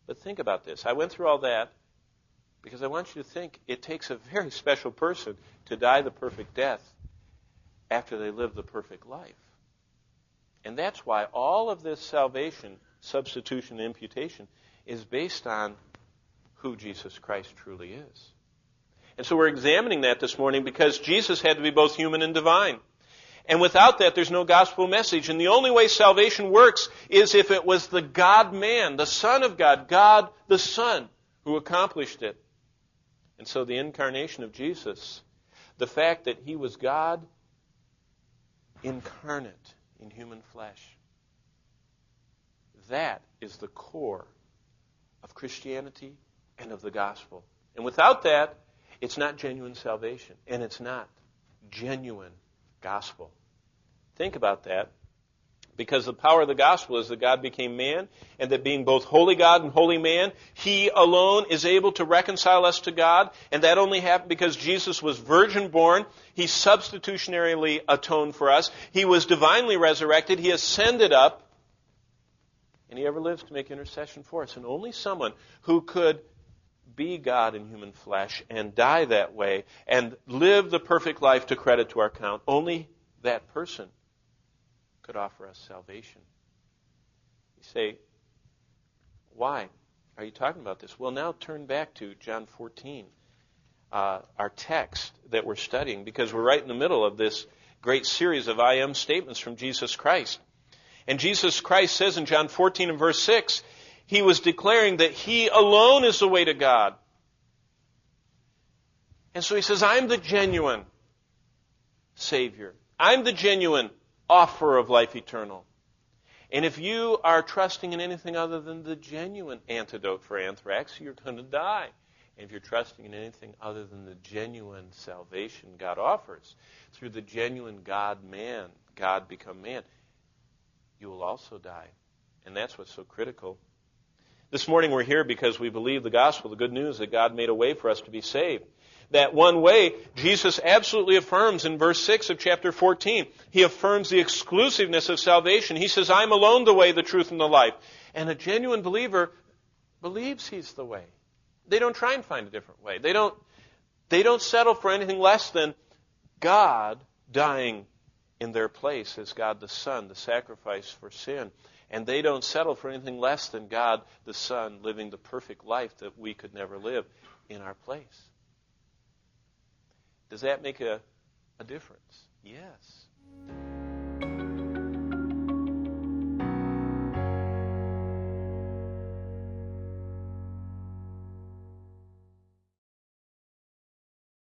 But think about this. I went through all that because I want you to think it takes a very special person to die the perfect death after they live the perfect life. And that's why all of this salvation, substitution, and imputation is based on who Jesus Christ truly is. And so we're examining that this morning because Jesus had to be both human and divine. And without that, there's no gospel message. And the only way salvation works is if it was the God-man, the Son of God, God the Son, who accomplished it. And so the incarnation of Jesus, the fact that he was God incarnate in human flesh, that is the core of Christianity and of the gospel. And without that, it's not genuine salvation, and it's not genuine gospel. Think about that, because the power of the gospel is that God became man, and that being both holy God and holy man, he alone is able to reconcile us to God, and that only happened because Jesus was virgin born. He substitutionarily atoned for us. He was divinely resurrected. He ascended up, and he ever lives to make intercession for us. And only someone who could be God in human flesh and die that way and live the perfect life to credit to our account, only that person could offer us salvation. You say, why are you talking about this? Well, now turn back to John 14, our text that we're studying, because we're right in the middle of this great series of I am statements from Jesus Christ. And Jesus Christ says in John 14 and verse 6, he was declaring that he alone is the way to God. And so he says, I'm the genuine Savior. I'm the genuine offerer of life eternal. And if you are trusting in anything other than the genuine antidote for anthrax, you're going to die. And if you're trusting in anything other than the genuine salvation God offers, through the genuine God-man, God become man, you will also die. And that's what's so critical. This morning we're here because we believe the gospel, the good news that God made a way for us to be saved. That one way, Jesus absolutely affirms in verse 6 of chapter 14. He affirms the exclusiveness of salvation. He says, I'm alone the way, the truth, and the life. And a genuine believer believes he's the way. They don't try and find a different way. They don't settle for anything less than God dying in their place as God the Son, the sacrifice for sin. And they don't settle for anything less than God the Son living the perfect life that we could never live in our place. Does that make a difference? Yes.